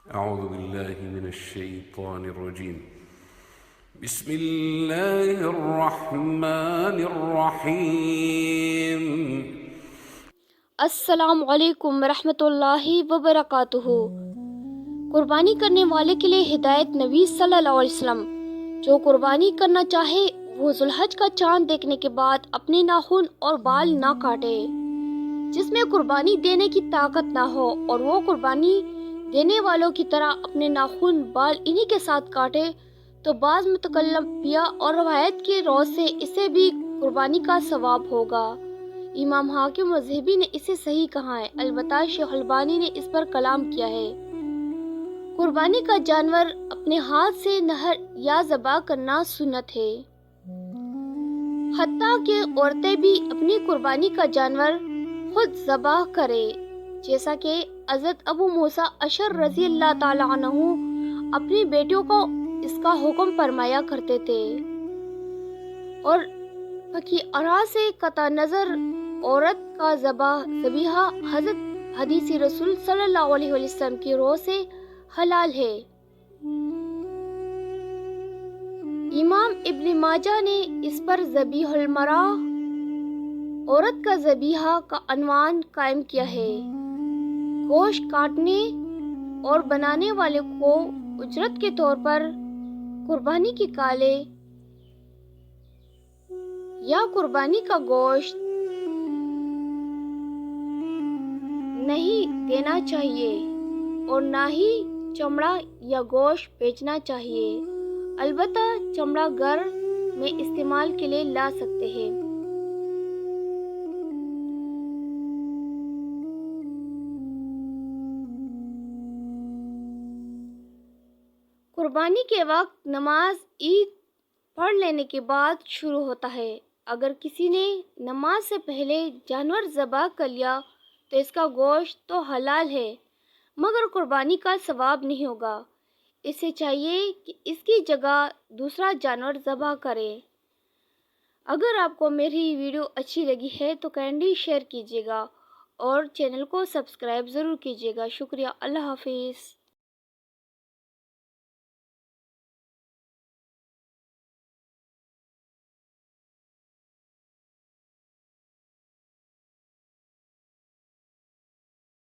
أعوذ بالله من الشيطان الرجيم. بسم الله الرحمن الرحيم. السلام علیکم ورحمۃ اللہ وبرکاتہ۔ قربانی کرنے والے کے لیے ہدایت نبی صلی اللہ علیہ وسلم۔ جو قربانی کرنا چاہے وہ ذوالحج کا چاند دیکھنے کے بعد اپنے ناخن اور بال نہ کاٹے۔ جس میں قربانی دینے کی طاقت نہ ہو اور وہ قربانی دینے والوں کی طرح اپنے ناخن بال انہی کے ساتھ کاٹے تو بعض متکلمہ اور روایت کے روز سے اسے بھی قربانی کا ثواب ہوگا۔ امام حاکم مذہبی نے اسے صحیح کہا ہے، البتہ شیخ البانی نے اس پر کلام کیا ہے۔ قربانی کا جانور اپنے ہاتھ سے نہر یا ذبح کرنا سنت ہے۔ حتیٰ کہ عورتیں بھی اپنی قربانی کا جانور خود ذبح کرے، جیسا کہ حضرت ابو موسیٰ اشعری رضی اللہ تعالیٰ عنہ اپنی بیٹیوں کو اس کا حکم فرمایا کرتے تھے۔ اور فقیرہ سے قطع نظر عورت کا ذبیحہ حضرت حدیث رسول صلی اللہ علیہ وسلم کی روح سے حلال ہے۔ امام ابن ماجہ نے اس پر ذبیح المرأہ عورت کا ذبیحہ کا عنوان قائم کیا ہے۔ گوشت کاٹنے اور بنانے والے کو اجرت کے طور پر قربانی کی کالے یا قربانی کا گوشت نہیں دینا چاہیے اور نہ ہی چمڑا یا گوشت بیچنا چاہیے، البتہ چمڑا گھر میں استعمال کے لیے لا سکتے ہیں۔ قربانی کے وقت نماز عید پڑھ لینے کے بعد شروع ہوتا ہے۔ اگر کسی نے نماز سے پہلے جانور ذبح کر لیا تو اس کا گوشت تو حلال ہے مگر قربانی کا ثواب نہیں ہوگا۔ اسے چاہیے کہ اس کی جگہ دوسرا جانور ذبح کرے۔ اگر آپ کو میری ویڈیو اچھی لگی ہے تو کائنڈلی شیئر کیجیے گا اور چینل کو سبسکرائب ضرور کیجیے گا۔ شکریہ۔ اللہ حافظ۔